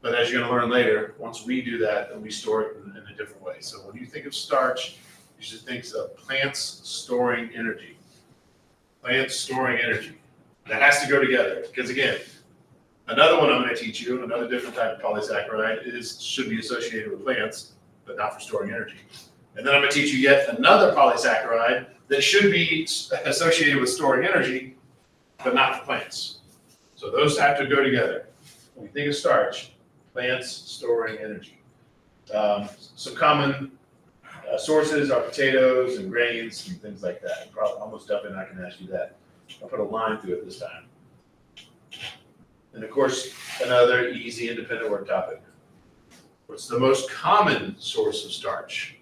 But as you're going to learn later, once we do that, then we store it in a different way. So when you think of starch, you should think of plants storing energy. Plants storing energy. That has to go together because again, another one I'm going to teach you, another different type of polysaccharide should be associated with plants, but not for storing energy. And then I'm going to teach you yet another polysaccharide that should be associated with storing energy, but not for plants. So those have to go together. When you think of starch, plants storing energy. Some common sources are potatoes and grains and things like that. Probably almost definitely I can ask you that. I'll put a line through it this time. And of course, another easy independent work topic. What's the most common source of starch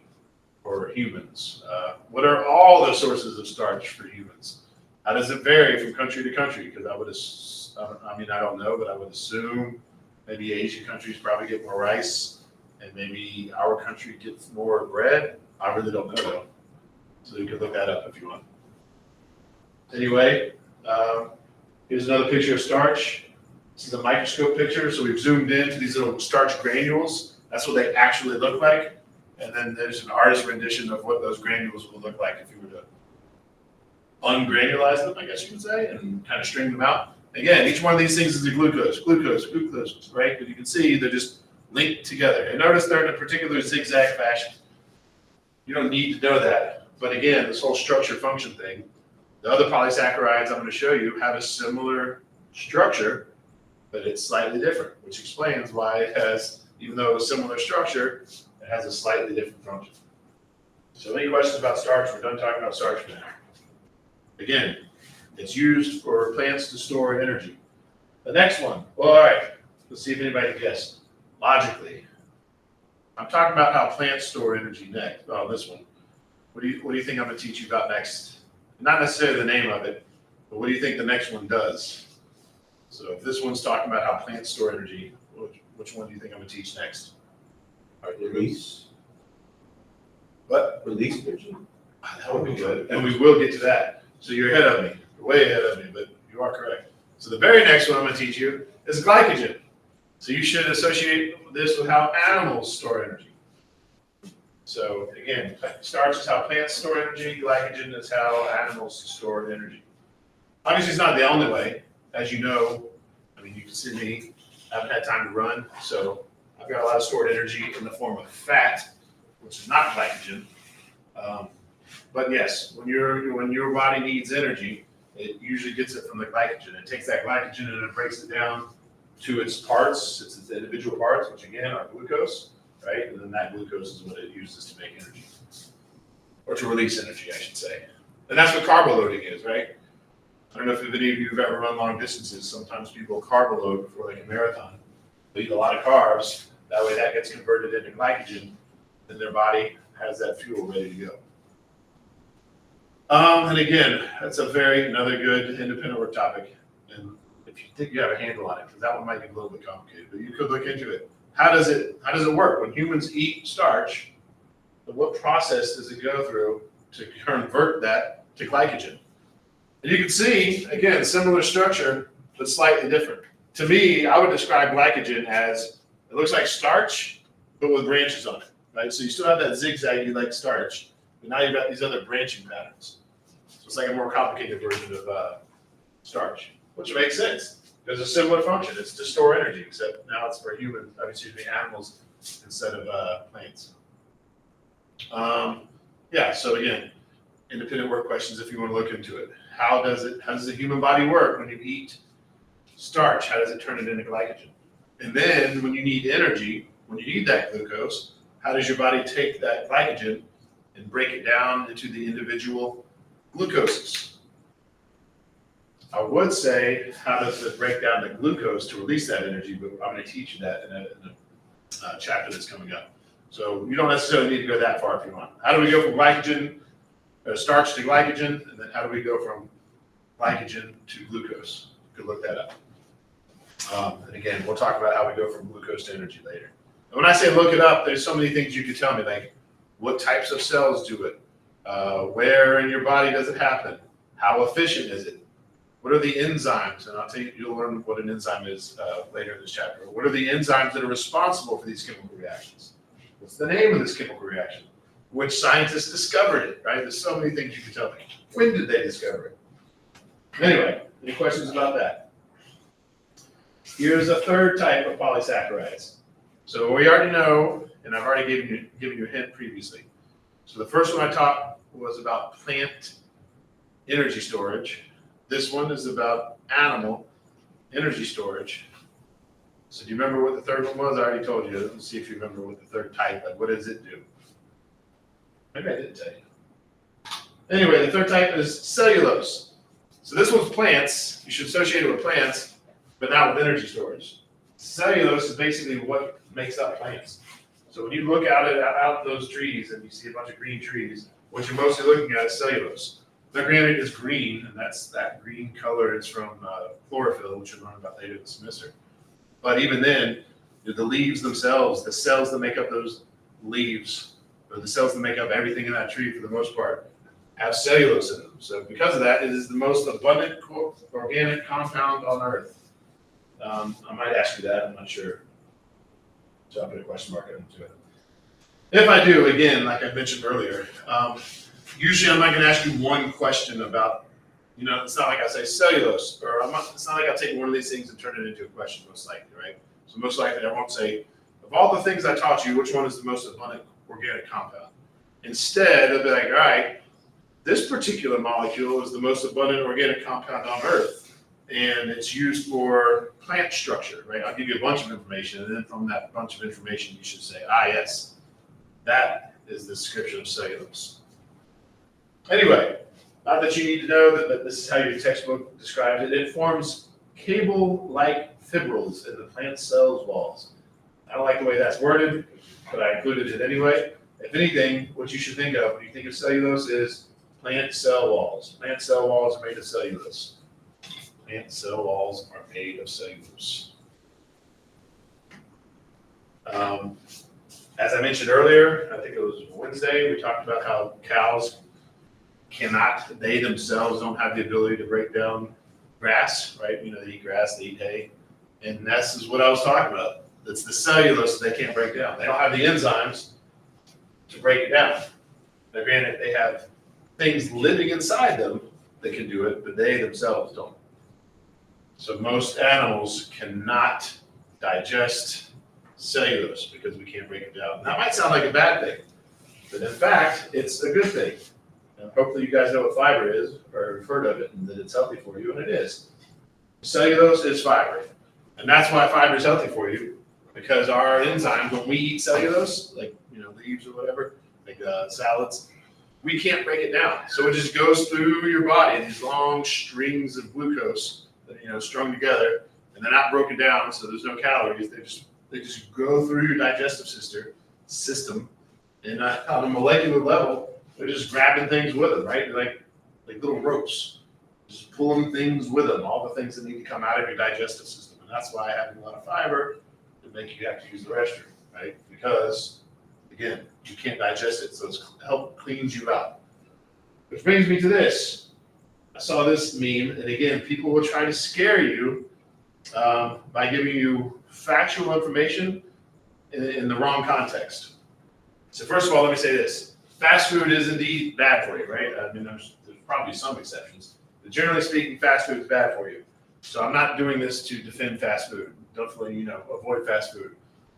for humans? What are all the sources of starch for humans? How does it vary from country to country? Because I don't know, but I would assume maybe Asian countries probably get more rice, and maybe our country gets more bread. I really don't know though. So you can look that up if you want. Anyway, here's another picture of starch. This is a microscope picture. So we've zoomed into these little starch granules. That's what they actually look like. And then there's an artist rendition of what those granules would look like if you were to ungranulize them, I guess you would say, and kind of string them out. Again, each one of these things is a glucose, right? But you can see they're just linked together. And notice they're in a particular zigzag fashion. You don't need to know that. But again, this whole structure function thing, the other polysaccharides I'm going to show you have a similar structure, but it's slightly different, which explains why it has, even though a similar structure, it has a slightly different function. So any questions about starch? We're done talking about starch for now. Again, it's used for plants to store energy. The next one, well, all right, let's see if anybody guessed. Logically, I'm talking about how plants store energy next. Oh, this one. What do you think I'm going to teach you about next? Not necessarily the name of it, but what do you think the next one does? So if this one's talking about how plants store energy, which one do you think I'm going to teach next? All right, Release. What? Release energy. That would be good. And we will get to that. So you're ahead of me. You're way ahead of me, but you are correct. So the very next one I'm going to teach you is glycogen. So you should associate this with how animals store energy. So again, starch is how plants store energy. Glycogen is how animals store energy. Obviously, it's not the only way. As you know, I mean, you can see me. I haven't had time to run, so I've got a lot of stored energy in the form of fat, which is not glycogen. But yes, when your body needs energy, it usually gets it from the glycogen. It takes that glycogen and it breaks it down to its parts, its individual parts, which again are glucose, right? And then that glucose is what it uses to make energy, or to release energy, I should say. And that's what carbo loading is, right? I don't know if any of you have ever run long distances. Sometimes people carbo load before like a marathon. They eat a lot of carbs. That way that gets converted into glycogen. Then their body has that fuel ready to go. And again, that's another good independent work topic. And if you think you have a handle on it, because that one might be a little bit complicated, but you could look into it. How does it work? When humans eat starch, what process does it go through to convert that to glycogen? And you can see, again, similar structure, but slightly different. To me, I would describe glycogen as, it looks like starch, but with branches on it, right? So you still have that zigzaggy like starch, but now you've got these other branching patterns. So it's like a more complicated version of starch, which makes sense. There's a similar function. It's to store energy, except now it's for animals instead of plants. So again, independent work questions if you want to look into it. How does the human body work when you eat starch? How does it turn it into glycogen? And then when you need energy, when you need that glucose, how does your body take that glycogen and break it down into the individual glucoses? I would say, how does it break down the glucose to release that energy? But I'm going to teach you that in a chapter that's coming up. So you don't necessarily need to go that far if you want. How do we go from starch to glycogen? And then how do we go from glycogen to glucose? You could look that up. And again, we'll talk about how we go from glucose to energy later. And when I say look it up, there's so many things you could tell me, like what types of cells do it? Where in your body does it happen? How efficient is it? What are the enzymes? And I'll tell you, you'll learn what an enzyme is later in this chapter. What are the enzymes that are responsible for these chemical reactions? What's the name of this chemical reaction? Which scientists discovered it, right? There's so many things you can tell me. When did they discover it? Anyway, any questions about that? Here's a third type of polysaccharides. So we already know, and I've already given you a hint previously. So the first one I taught was about plant energy storage. This one is about animal energy storage. So do you remember what the third one was? I already told you. Let's see if you remember what the third type, like what does it do? Maybe I didn't tell you. Anyway, the third type is cellulose. So this one's plants. You should associate it with plants, but not with energy storage. Cellulose is basically what makes up plants. So when you look out those trees and you see a bunch of green trees, what you're mostly looking at is cellulose. Now, granted, it's green, and that green color is from chlorophyll, which you'll learn about later this semester. But even then, the leaves themselves, the cells that make up those leaves, or the cells that make up everything in that tree for the most part, have cellulose in them. So because of that, it is the most abundant organic compound on Earth. I might ask you that, I'm not sure. So I'll put a question mark into it. If I do, again, like I mentioned earlier, usually I'm not going to ask you one question about, it's not like I say cellulose, or it's not like I take one of these things and turn it into a question, most likely, right? So most likely I won't say, of all the things I taught you, which one is the most abundant organic compound? Instead, I'll be like, all right, this particular molecule is the most abundant organic compound on Earth, and it's used for plant structure, right? I'll give you a bunch of information, and then from that bunch of information, you should say, yes, that is the description of cellulose. Anyway, not that you need to know that this is how your textbook describes it. It forms cable-like fibrils in the plant cell's walls. I don't like the way that's worded, but I included it anyway. If anything, what you should think of when you think of cellulose is plant cell walls. Plant cell walls are made of cellulose. Plant cell walls are made of cellulose. As I mentioned earlier, I think it was Wednesday, we talked about how cows they themselves don't have the ability to break down grass, right? They eat grass, they eat hay. And this is what I was talking about. It's the cellulose that they can't break down. They don't have the enzymes to break it down. Now, granted, they have things living inside them that can do it, but they themselves don't. So most animals cannot digest cellulose because we can't break it down. That might sound like a bad thing, but in fact, it's a good thing. And hopefully you guys know what fiber is, or have heard of it, and that it's healthy for you, and it is. Cellulose is fiber. And that's why fiber is healthy for you, because our enzymes, when we eat cellulose, like leaves or whatever, like salads, we can't break it down. So it just goes through your body, these long strings of glucose that strung together, and they're not broken down, so there's no calories. They just go through your digestive system, And on a molecular level, they're just grabbing things with them, right? Like little ropes, just pulling things with them, all the things that need to come out of your digestive system. And that's why having a lot of fiber would make you have to use the restroom, right? Because, again, you can't digest it, so it's help cleans you out. Which brings me to this. I saw this meme, and again, people will try to scare you by giving you factual information in the wrong context. So first of all, let me say this. Fast food is indeed bad for you, right? I mean, there's probably some exceptions. But generally speaking, fast food is bad for you. So I'm not doing this to defend fast food. Definitely, avoid fast food.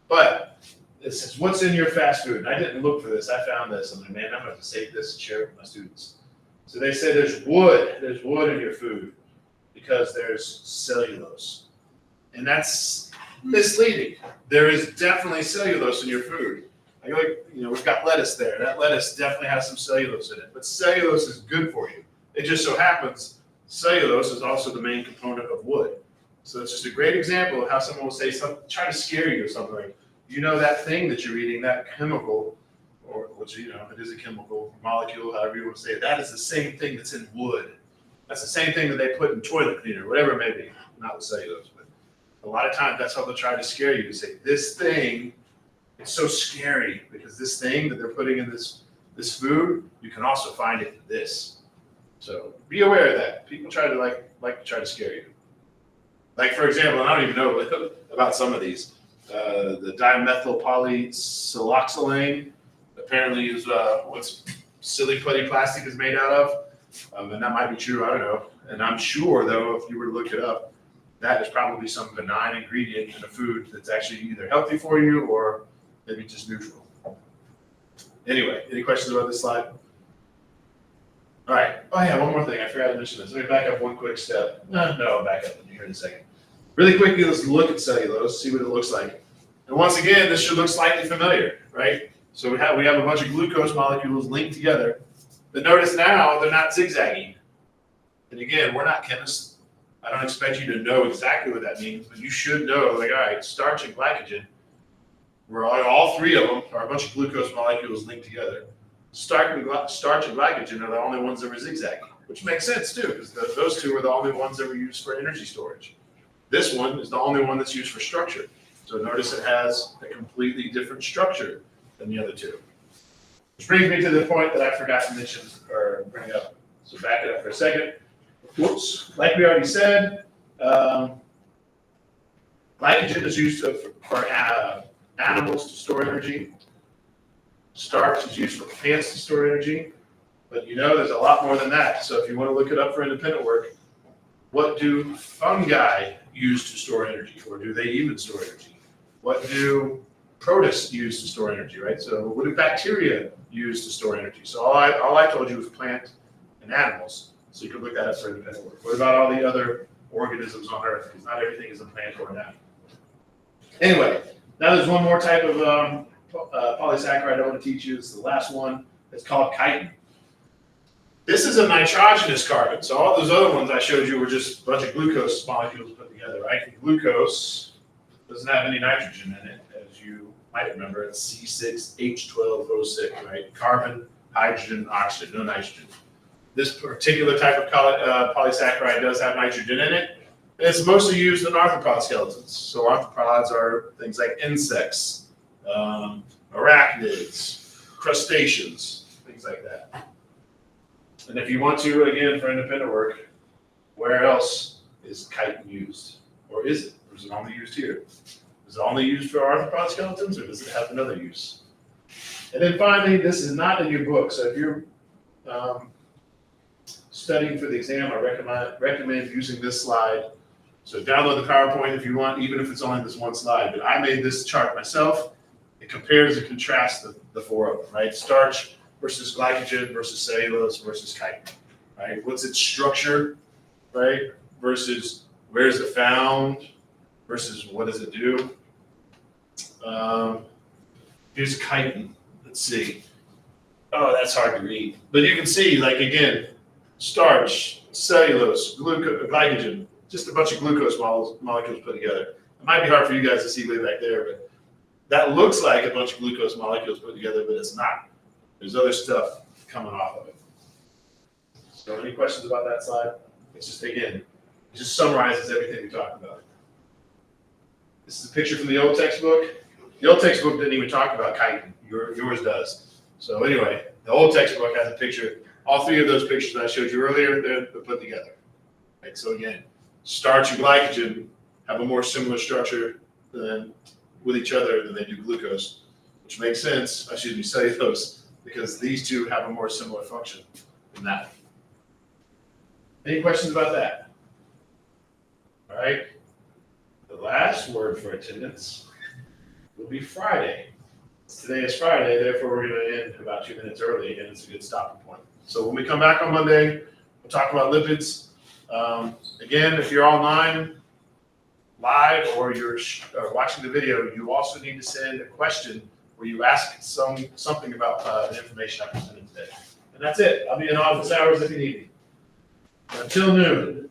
But this is what's in your fast food. And I didn't look for this. I found this. I'm like, man, I'm going to have to save this and share it with my students. So they said there's wood. There's wood in your food because there's cellulose. And that's misleading. There is definitely cellulose in your food. We've got lettuce there. That lettuce definitely has some cellulose in it. But cellulose is good for you. It just so happens cellulose is also the main component of wood. So it's just a great example of how someone will say something, try to scare you or something like, that thing that you're eating, that chemical, or which, it is a chemical molecule, however you want to say it, that is the same thing that's in wood. That's the same thing that they put in toilet cleaner, whatever it may be, not with cellulose. But a lot of times that's how they'll try to scare you to say, this thing, it's so scary because this thing that they're putting in this food, you can also find it in this. So be aware of that. People try to like to try to scare you. Like, for example, and I don't even know about some of these. The dimethyl polysiloxylane apparently is what's silly putty plastic is made out of. And that might be true, I don't know. And I'm sure, though, if you were to look it up, that is probably some benign ingredient in a food that's actually either healthy for you or maybe just neutral. Anyway, any questions about this slide? All right. Oh, yeah, one more thing. I forgot to mention this. Let me back up one quick step. No, I'll back up here in a second. Really quickly, let's look at cellulose, see what it looks like. And once again, this should look slightly familiar, right? So we have a bunch of glucose molecules linked together. But notice now they're not zigzagging. And again, we're not chemists. I don't expect you to know exactly what that means, but you should know, all right, starch and glycogen, all three of them are a bunch of glucose molecules linked together. Starch and glycogen are the only ones that were zigzagging, which makes sense too, because those two are the only ones that were used for energy storage. This one is the only one that's used for structure. So notice it has a completely different structure than the other two. Which brings me to the point that I forgot to mention or bring up. So back it up for a second. Whoops. Like we already said, glycogen is used for animals to store energy. Starch is used for plants to store energy. But there's a lot more than that. So if you want to look it up for independent work, what do fungi use to store energy? Or do they even store energy? What do protists use to store energy, right? So what do bacteria use to store energy? So all I told you was plant and animals. So you can look that up for independent work. What about all the other organisms on Earth? Because not everything is a plant or an animal. Anyway, now there's one more type of polysaccharide I want to teach you. This is the last one. It's called chitin. This is a nitrogenous carbon. So all those other ones I showed you were just a bunch of glucose molecules put together, right? And glucose doesn't have any nitrogen in it, as you might remember. It's C6H12O6, right? Carbon, hydrogen, oxygen, no nitrogen. This particular type of polysaccharide does have nitrogen in it. And it's mostly used in arthropod skeletons. So arthropods are things like insects, arachnids, crustaceans, things like that. And if you want to, again, for independent work, where else is chitin used? Or is it? Or is it only used here? Is it only used for arthropod skeletons, or does it have another use? And then finally, this is not in your book. So if you're studying for the exam, I recommend using this slide. So download the PowerPoint if you want, even if it's only this one slide. But I made this chart myself. It compares and contrasts the four of them, right? Starch versus glycogen versus cellulose versus chitin, right? What's its structure, right? Versus where is it found versus what does it do? Here's chitin. Let's see. Oh, that's hard to read. But you can see, like, again, starch, cellulose, glycogen, just a bunch of glucose molecules put together. It might be hard for you guys to see way back there, but that looks like a bunch of glucose molecules put together, but it's not. There's other stuff coming off of it. So any questions about that slide? It's just, again, it just summarizes everything we talked about. This is a picture from the old textbook. The old textbook didn't even talk about chitin. Yours does. So anyway, the old textbook has a picture. All three of those pictures that I showed you earlier, they're put together. Right? So again, starch and glycogen have a more similar structure with each other than they do glucose, which makes sense. Cellulose, because these two have a more similar function than that. Any questions about that? All right. The last word for attendance will be Friday. Today is Friday, therefore we're going to end about 2 minutes early, and it's a good stopping point. So when we come back on Monday, we'll talk about lipids. Again, if you're online, live, or you're watching the video, you also need to send a question where you ask something about the information I presented today. And that's it. I'll be in office hours if you need me. Until noon.